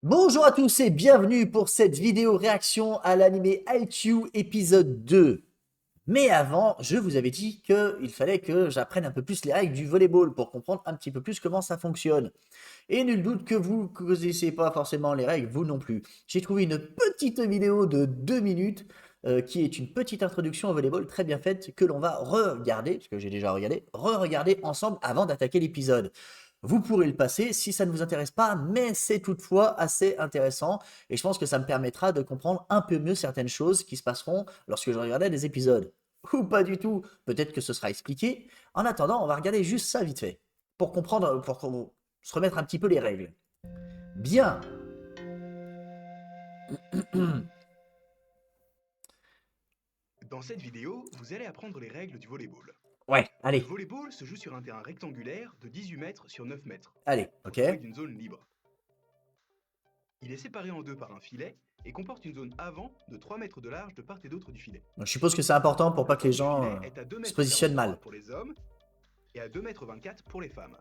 Bonjour à tous et bienvenue pour cette vidéo réaction à l'animé Haikyuu épisode 2. Mais avant, je vous avais dit qu'il fallait que j'apprenne un peu plus les règles du volleyball pour comprendre un petit peu plus comment ça fonctionne. Et nul doute que vous ne connaissez pas forcément les règles, vous non plus. J'ai trouvé une petite vidéo de 2 minutes qui est une petite introduction au volleyball très bien faite que l'on va re-regarder, parce que j'ai déjà regardé, re-regarder ensemble avant d'attaquer l'épisode. Vous pourrez le passer si ça ne vous intéresse pas, mais c'est toutefois assez intéressant et je pense que ça me permettra de comprendre un peu mieux certaines choses qui se passeront lorsque je regarderai des épisodes. Ou pas du tout, peut-être que ce sera expliqué. En attendant, on va regarder juste ça vite fait pour comprendre, pour se remettre un petit peu les règles. Bien. Dans cette vidéo, vous allez apprendre les règles du volleyball. Ouais, Le allez, volleyball se joue sur un terrain rectangulaire de 18 mètres sur 9 mètres, allez, ok. entouré d'une zone libre. Il est séparé en deux par un filet et comporte une zone avant de 3 mètres de large de part et d'autre du filet. Donc, je suppose que c'est important pour Le pas que les fond du gens filet est à 2 se mètres positionnent 43 mal. pour les hommes et à 2 mètres 24 pour les femmes.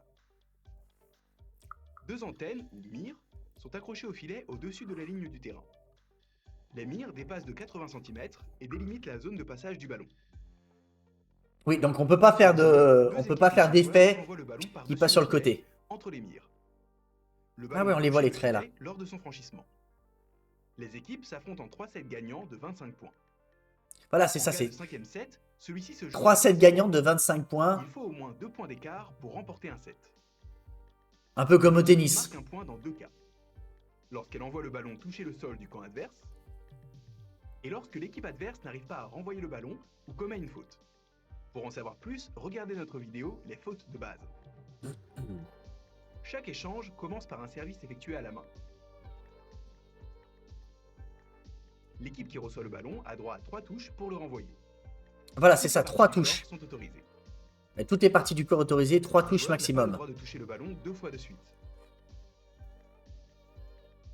Deux antennes, ou mires, sont accrochées au filet au-dessus de la ligne du terrain. Les mires dépassent de 80 cm et délimitent la zone de passage du ballon. Oui, donc on Deux peut pas équipes de faire 6 joueurs d'effet envoient le ballon qui par-dessus passe le sur le filet, côté. entre les mires. Le Ah ballon ouais, on les voit touche les le traits là. filet lors de son franchissement. Les équipes s'affrontent en 3 sets gagnants de 25 points. Voilà, c'est En ça, cas de c'est cinquième set, celui-ci se joue à 3 la sets possession. gagnants de 25 Il points, faut au moins 2 points d'écart pour remporter un set. un peu comme Une au équipe tennis. marque un point dans deux cas. Lorsqu'elle envoie le ballon toucher le sol du camp adverse, et lorsque l'équipe adverse n'arrive pas à renvoyer le ballon ou commet une faute. Pour en savoir plus, regardez notre vidéo Les fautes de base. Chaque échange commence par un service effectué à la main. L'équipe qui reçoit le ballon a droit à 3 touches pour le renvoyer. Voilà, c'est Toutes les ça, parties 3 du corps touches. sont autorisées. Et toutes les parties du corps autorisées, 3 Un touches joueur n'a pas le maximum. droit de toucher le ballon 2 fois de suite.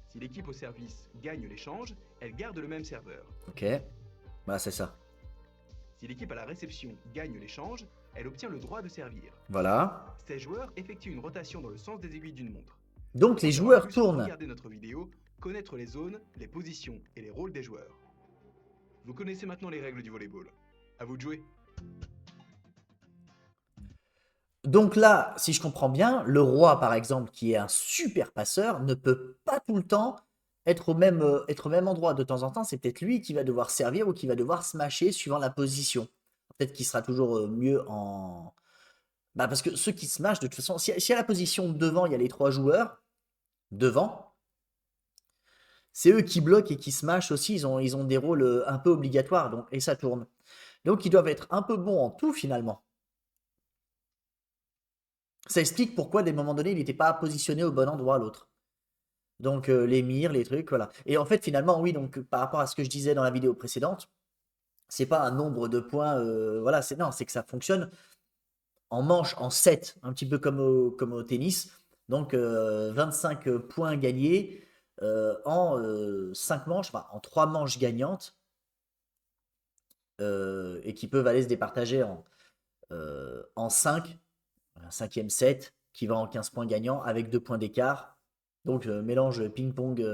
Si l'équipe au service gagne l'échange, elle garde le même serveur. Ok, voilà, c'est ça. Si l'équipe à la réception gagne l'échange, elle obtient le droit de servir. Voilà. Ces joueurs effectuent une rotation dans le sens des aiguilles d'une montre. Donc Pour en les savoir joueurs plus, tournent. regardez notre vidéo, connaître les zones, les positions et les rôles des joueurs. Vous connaissez maintenant les règles du volleyball. À vous de jouer. Donc là, si je comprends bien, le roi, par exemple, qui est un super passeur, ne peut pas tout le temps être au même endroit. De temps en temps, c'est peut-être lui qui va devoir servir ou qui va devoir smasher suivant la position. Peut-être qu'il sera toujours mieux en... Bah parce que ceux qui smashent, de toute façon, si à la position devant, il y a les 3 joueurs, devant, c'est eux qui bloquent et qui smashent aussi. Ils ont des rôles un peu obligatoires, donc, et ça tourne. Donc ils doivent être un peu bons en tout, finalement. Ça explique pourquoi, des moments donnés, il n'était pas positionné au bon endroit, l'autre. Donc les mires, les trucs, voilà. Et en fait, finalement, oui, donc par rapport à ce que je disais dans la vidéo précédente, c'est pas un nombre de points, voilà, c'est non, c'est que ça fonctionne en manche, en 7, un petit peu comme au tennis. Donc 25 points gagnés en 5 manches, enfin en 3 manches gagnantes, et qui peuvent aller se départager en 5, un cinquième set, qui va en 15 points gagnants avec 2 points d'écart. Donc mélange ping-pong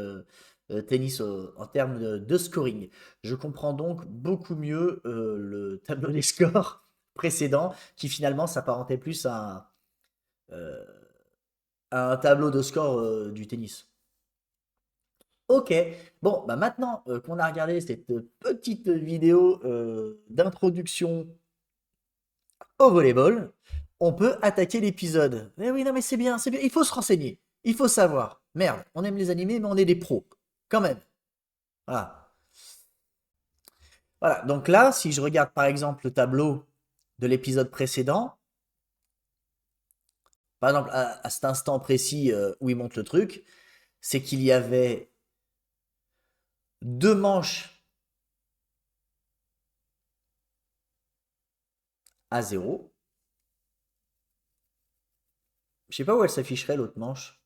tennis en termes de scoring. Je comprends donc beaucoup mieux le tableau des scores précédent qui finalement s'apparentait plus euh, à un tableau de score du tennis. Ok, bon, bah maintenant qu'on a regardé cette petite vidéo d'introduction au volleyball, on peut attaquer l'épisode. Mais oui, non, mais c'est bien, il faut se renseigner, il faut savoir. Merde, on aime les animés, mais on est des pros, quand même. Voilà. Voilà, donc là, si je regarde par exemple le tableau de l'épisode précédent, par exemple à cet instant précis où il montre le truc, c'est qu'il y avait 2 manches à 0. Je sais pas où elle s'afficherait l'autre manche.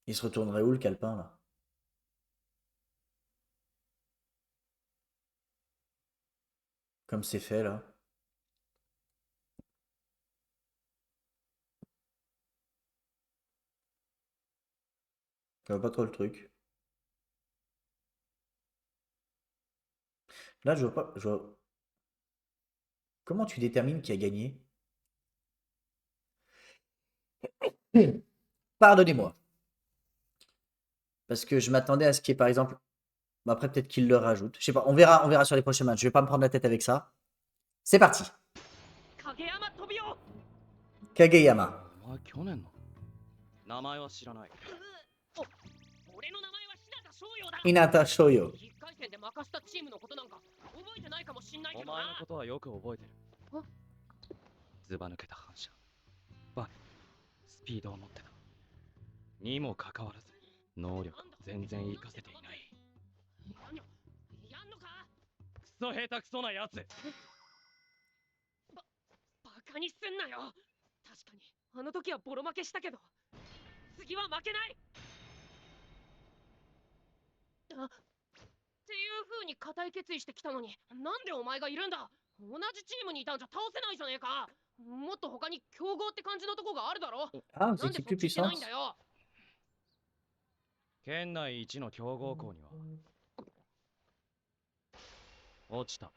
Il se retournerait où le calepin là? Comme c'est fait là. Je vois pas trop le truc. Là, je vois pas. Comment tu détermines qui a gagné? Pardonnez-moi. Parce que je m'attendais à ce qu'il y ait, par exemple. Bon, après, peut-être qu'il le rajoute. Je sais pas. On verra sur les prochains matchs. Je vais pas me prendre la tête avec ça. C'est parti. 影山飛びよ Kageyama. お前去年の名前は知らない。俺の名前は日向翔陽だ Hinata Shoyo. 1回戦で負かしたチームのことなんか覚えてないかもしんないけおどな前のことはよく覚えてる。ずば抜けた反射。バネ、スピードを持ってた。にもかかわらず、能力全然活かせていない。やんのかクソ下手くそなやつ。バカにすんなよ確かにあの時はボロ負けしたけど次は負けないっていう風に固い決意してきたのになんでお前がいるんだ同じチームにいたんじゃ倒せないじゃねえかもっと他に強豪って感じのとこがあるだろ Ah, な vous んで étiez そっ plus ち行ってない puissante. んだよ県内一の強豪校には落ちた。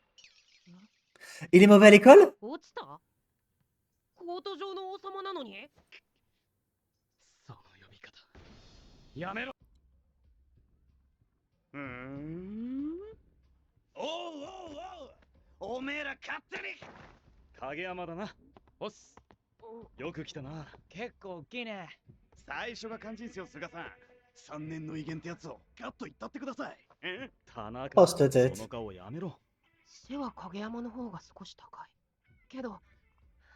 Il est mauvais à l'école? 落ちたコート上の王様なのにその呼び方。やめろ。おうおうおうおめえら勝手に影山だな。おっす。よく来たな。結構大きいね最初が肝心っすよ菅さん3年の威厳ってやつをガッと言ったってください田中、 Poste-tête. その顔やめろ。背は影山の方が少し高いけど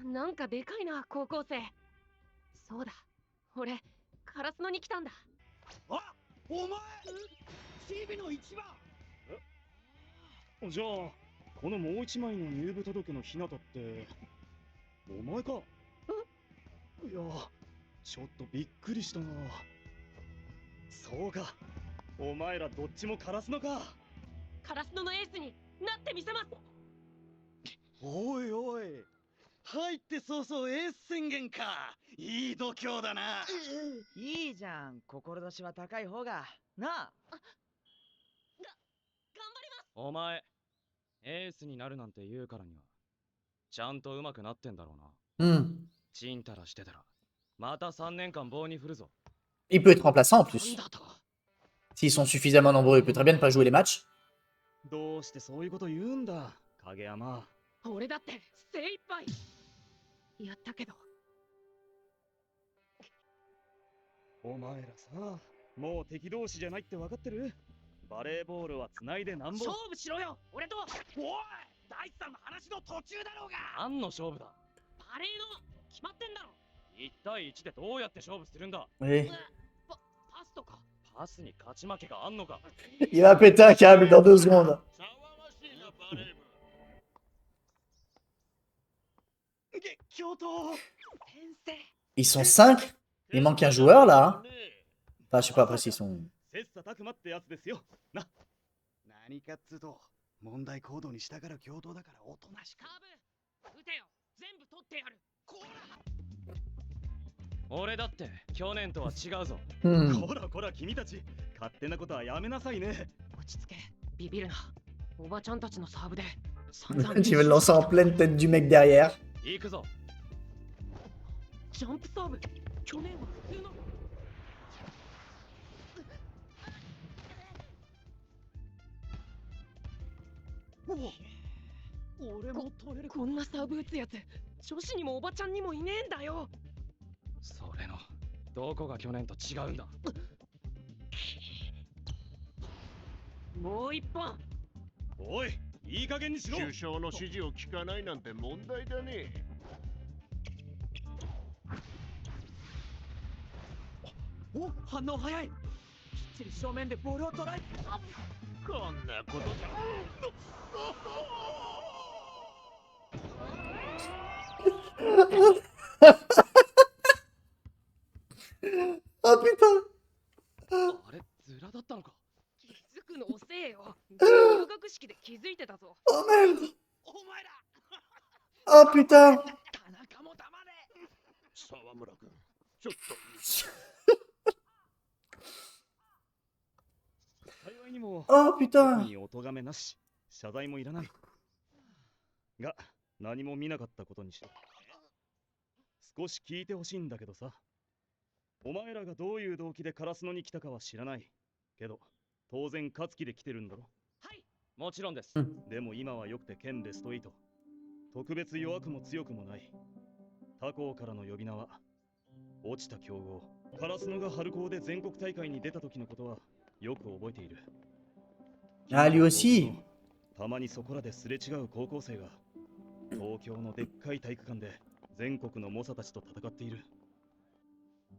なんかでかいな高校生そうだ俺カラスノに来たんだあお前チビの一番じゃあこのもう一枚の入部届の日向ってお前か？いやちょっとびっくりしたな。そうか、お前らどっちもカラスのか。カラスノのエースになってみせますおいおい入って早々エース宣言かいい度胸だないいじゃん、志は高い方が。なあ。頑張りますお前エースになるなんて言うからにはちゃんと上手くなってんだろうな。 Hmm. ちんたらしてたらまた3年間棒に振るぞ。 Il peut être remplaçant en なん plus. だと S'ils sont suffisamment nombreux, il peut très bien ne pas jouer les matchs. どうしてそういうこと言うんだ影山。俺だって精一杯やったけどお前らさ、もう敵同士じゃないって分かってる？バレーボールは繋いでなんぼ。勝負しろよ俺とおい大地さんの話の途中だろうが何の勝負だ？バレーの決まってんだろ1対1でどうやって勝負するんだ？ Oui. パスとかパスに勝ち負けがあんのか？ Il va péter un câble dans 2 secondes. 教頭先生 Ils sont 5. Il manque un joueur là. Enfin, je sais pas après s'ils sont. 切磋琢磨ってやつですよ。な、何かっつうと問題行動に従う教頭だからおとなしくカーブ撃てよ全部取ってやるこら俺だって去年とは違うぞ。 Hmm. こらこら君たち、勝手なことはやめなさいね。落ち着けビビるなおばちゃんたちのサーブで散々 Tu veux le lancer en pleine tête du mec derrière. 行くぞ。ジャンプサーブ去年は普通の俺も取れるこんなサーブ打つやつ女子にもおばちゃんにもいねえんだよそれのどこが去年と違うんだ？もう一本おい、いい加減にしろ。首相の指示を聞かないなんて問題だね。お、反応早い。きっちり正面でボールを捉え。こんなことじゃ。Oh putain. あれ、ズラだったのか？気づくの遅えよ入学式で気づいてたぞ Oh merde. お前ら Oh putain. 田中も黙れ沢村君、ちょっといい。も Oh 特 putain. にお咎めなし、謝罪もいらない。が、何も見なかったことにしろ。少し聞いてほしいんだけどさ。お前らがどういう動機でカラスノに来たかは知らない。けど、当然勝つ気で来てるんだろ。はい。もちろんです。でも今はよくて県ベスト8。特別弱くも強くもない。他校からの呼び名は、落ちた強豪。カラスノが春高で全国大会に出た時のことはよく覚えている。 Ah, lui aussi. たまにそこらですれ違う高校生が東京のでっかい体育館で全国の猛者たちと戦っている。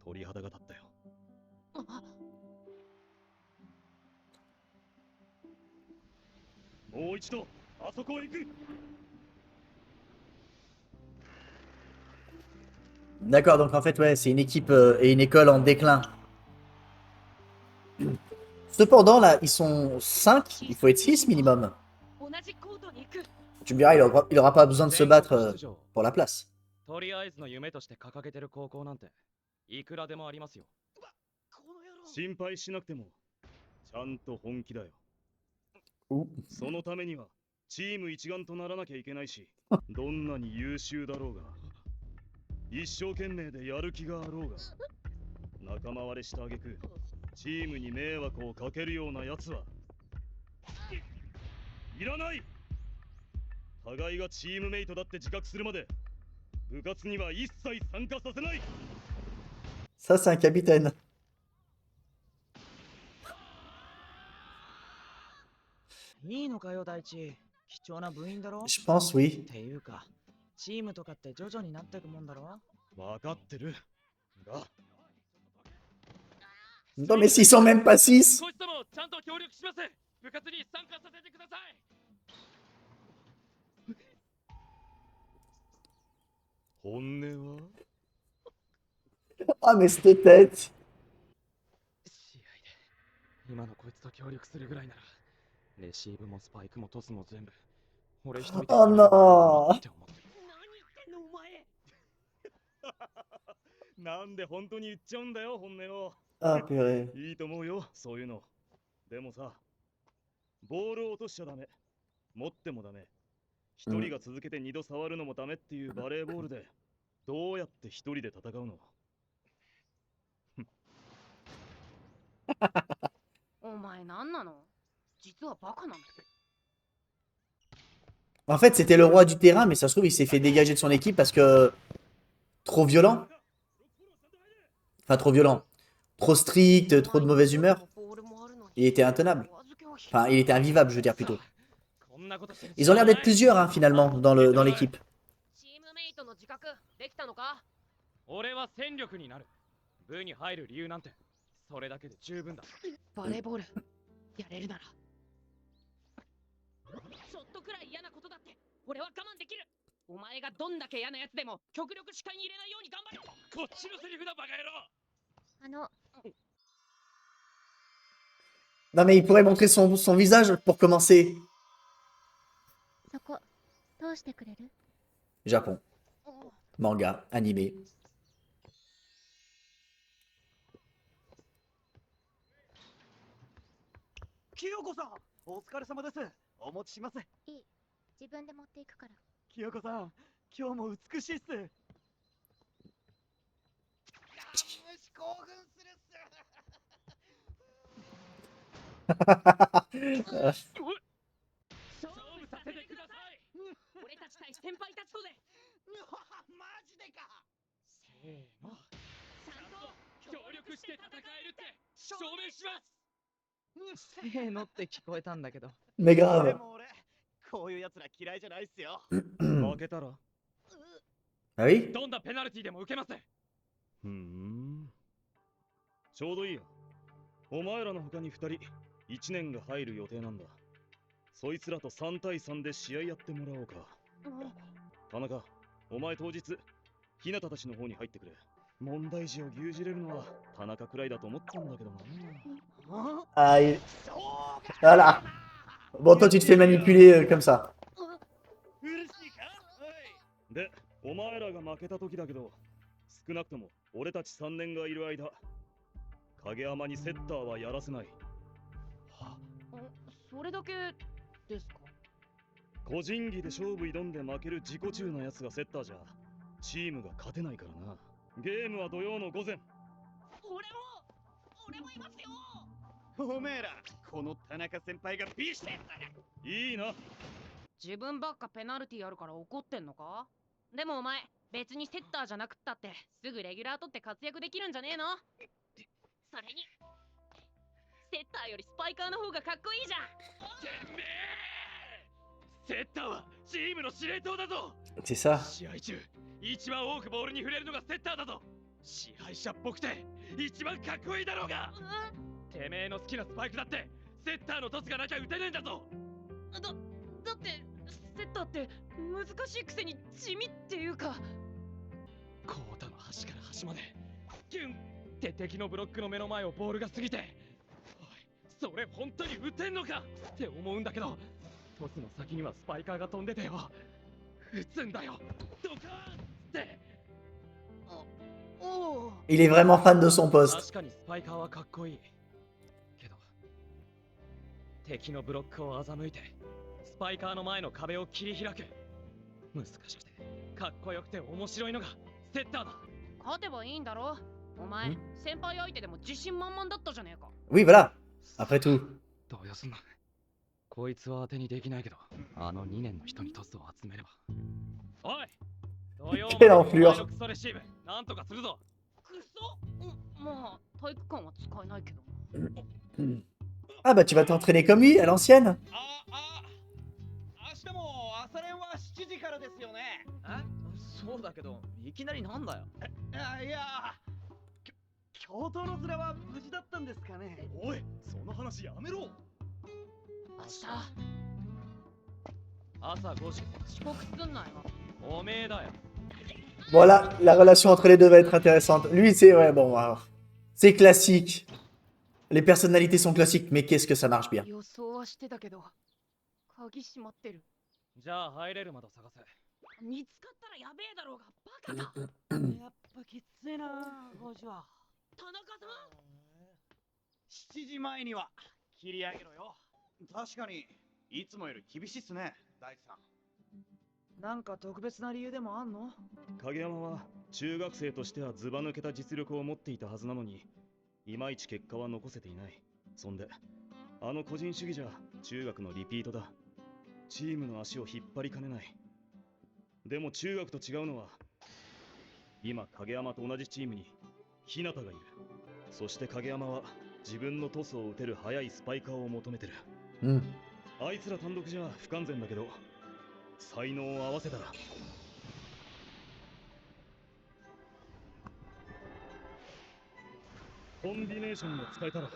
鳥肌が立ったよ。もう一度あそこへ行く。 D'accord, donc en fait, ouais, c'est une équipe et une école en déclin. Cependant, là, ils sont 5, il faut être 6 minimum. 同じコートに行く。 Tu me diras, il aura pas besoin de se battre pour la place. とりあえずの夢として掲げてる高校なんていくらでもありますよ。心配しなくてもちゃんと本気だよ。そのためにはチーム一丸とならなきゃいけないし、どんなに優秀だろうが、一生懸命でやる気があろうが、仲間割れした挙句チームに迷惑をかけるようなやつはいらない。互いがチームメイトだって自覚するまで部活には一切参加させない。 Ça, c'est un capitaine. いいのかよ大地、貴重な部員だろ。 Je pense, oui. っていうかチームとかって徐々になっていくもんだろ。分かってるが、 Non, mais s'ils sont même pas 6. こいつともちゃんと協力します。部活に参加させてください。 本音は Ah, mais cette tête. 試合で今のこいつと協力するぐらいならレシーブもスパイクもトスも全部俺一人で Oh non. って思ってる。何言ってんのお前。なんで本当に言っちゃうんだよ本音を。 Ah, purée. いいと思うよそういうの。でもさ、ボールを落としちゃダメ、持ってもダメ、一人が続けて二度触るのもダメっていうバレーボールでどうやって一人で戦うの。お前何なの？実はバカなの？ En fait, c'était le roi du terrain, mais ça se trouve, il s'est fait dégager de son équipe parce que trop violent. Enfin, trop violent. Trop strict, trop de mauvaise humeur. Il était intenable. Enfin, il était invivable, je veux dire plutôt. Ils ont l'air d'être plusieurs, hein, finalement, dans l'équipe. チームメイトの自覚できたのか？俺は戦力になる。部に入る理由なんてそれだけで十分だ。バレーボールやれるならちょっとくらい嫌なことだって俺は我慢できる。お前がどんだけ嫌なやつでも極力視界に入れないように頑張る。こっちのセリフだバカ野郎。Non, mais il pourrait montrer son visage pour commencer. そこ通してくれる？ Japon. Manga, animé. 清子さん、お疲れ様です。お持ちします。いい。自分で持っていくから。清子さん、今日も美しいっす。興奮するっす。勝負させてください。俺たち対先輩たちとで。マジでか。せーの。ちゃんと協力して戦えるって証明します。せーのって聞こえたんだけど。Mais で grave. も俺、こういう奴ら嫌いじゃないっすよ。負けたら Ah oui? どんなペナルティでも受けます。ちょうどいいや。お前らの他に2人1年が入る予定なんだ。そいつらと3対3で試合やってもらおうか。田中、お前当日日向たちの方に入ってくれ。問題児を牛耳れるのは田中くらいだと思ったんだけどな。 Ah, voilà. Bon, toi, tu te fais manipuler comme ça. で、お前らが負けた時だけど、少なくとも俺たち3年がいる間、影山にセッターはやらせない。それだけですか？個人技で勝負挑んで負ける自己中なやつがセッターじゃチームが勝てないからな。ゲームは土曜の午前。俺もいますよ。おめえらこの田中先輩がビシッだな。いいな。自分ばっかペナルティあるから怒ってんのか？でもお前別にセッターじゃなくったってすぐレギュラー取って活躍できるんじゃねえの？それにセッターよりスパイカーの方がかっこいいじゃん。てめえセッターはチームの司令塔だぞ。 C'est ça. 試合中一番多くボールに触れるのがセッターだぞ。支配者っぽくて一番かっこいいだろうが。てめえの好きなスパイクだってセッターのトスがなきゃ打てねえんだぞ。だってセッターって難しいくせに地味っていうか。コートの端から端までギュンって敵のブロックの目の前をボールが過ぎて、おいそれ本当に打てんのかって思うんだけど、トスの先にはスパイカーが飛んでてよ、打つんだよドカーンってIl est vraiment fan de son poste. 確かにスパイカーはかっこいいけど、敵のブロックを欺いてスパイカーの前の壁を切り開く、難しくてかっこよくて面白いのがセッターだ。勝てばいいんだろ。お前先輩相手でも自信満々だったじゃねえか。 Oui, voilà. Après tout. 動揺すんな。こいつは当てにできないけど、あの2年の人にトスを集めれば。おい土曜までにお前のクソレシーブなんとかするぞ。クソ、まあ体育館は使えないけど。 Ah bah tu vas t'entraîner comme lui à l'ancienne. 明日も朝練は7時からですよね。そうだけど、いきなりなんだよ。いや教頭の面は無事だったんですかね。おいその話やめろ。明日朝5時遅刻すんなよ。おめえだよ。 Voilà, la relation entre les deux va être intéressante. Lui, c'est ouais, bon, c'est classique. Les personnalités sont classiques, mais qu'est-ce que ça marche bien. 予想はしてたけど鍵閉まってる。じゃあ入れる窓探せ。見つかったらやべえだろうがバカだ。やっぱきついな5時は。田中さん、 7時前には切り上げろよ。確かにいつもより厳しいっすね大地さん。なんか特別な理由でもあんの？影山は中学生としてはズバ抜けた実力を持っていたはずなのに、いまいち結果は残せていない。そんであの個人主義じゃ中学のリピートだ。チームの足を引っ張りかねない。でも中学と違うのは、今影山と同じチームに日向がいる。そして影山は自分のトスを打てる速いスパイカーを求めてる。あいつら単独じゃ不完全だけど、才能を合わせたらコンビネーションを使えたら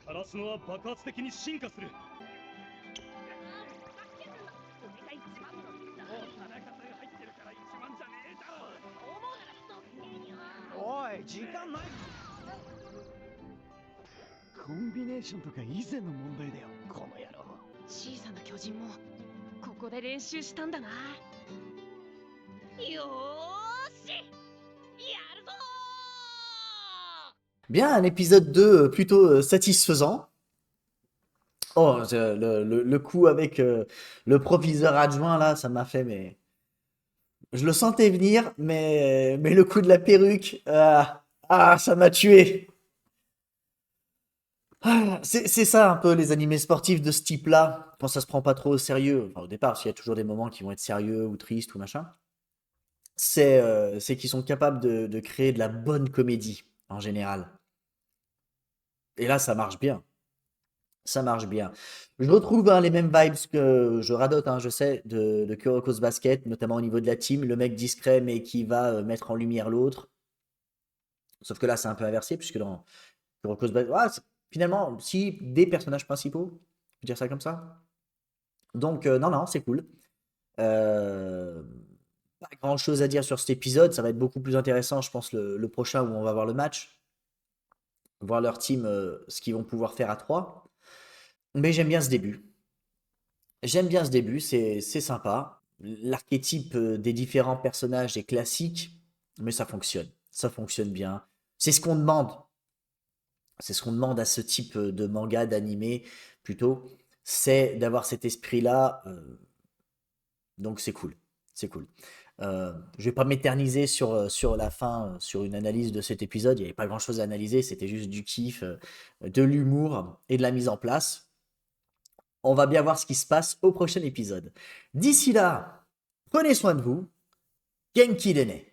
カラスノは爆発的に進化する。おい時間ない。コンビネーションとか以前の問題だよこの野郎。小さな巨人もここで練習したんだな。よーし、やるぞー。 Bien, un épisode 2 plutôt satisfaisant. Oh, le coup avec le proviseur adjoint là, ça m'a fait, mais je le sentais venir, mais le coup de la perruque, ça m'a tué. C'est ça un peu les animés sportifs de ce type-là, quand ça se prend pas trop au sérieux. Enfin, au départ, parce qu'il y a toujours des moments qui vont être sérieux ou tristes ou machin. C'est qu'ils sont capables de créer de la bonne comédie en général. Et là, ça marche bien. Ça marche bien. Je retrouve les mêmes vibes que je radote, je sais, de Kuroko's Basket, notamment au niveau de la team. Le mec discret, mais qui va mettre en lumière l'autre. Sauf que là, c'est un peu inversé, puisque dans Kuroko's Basket, finalement, si des personnages principaux, je peux dire ça comme ça. Donc, non, c'est cool. Pas grand chose à dire sur cet épisode. Ça va être beaucoup plus intéressant, je pense, le prochain où on va voir le match. Voir leur team, ce qu'ils vont pouvoir faire à 3. Mais j'aime bien ce début. J'aime bien ce début, c'est sympa. L'archétype des différents personnages est classique, mais ça fonctionne. Ça fonctionne bien. C'est ce qu'on demande C'est ce qu'on demande à ce type de manga, d'animé, plutôt, c'est d'avoir cet esprit-là. Donc c'est cool, c'est cool. Je vais pas m'éterniser sur la fin, sur une analyse de cet épisode. Il n'y avait pas grand-chose à analyser, c'était juste du kiff, de l'humour et de la mise en place. On va bien voir ce qui se passe au prochain épisode. D'ici là, prenez soin de vous. Genki dene.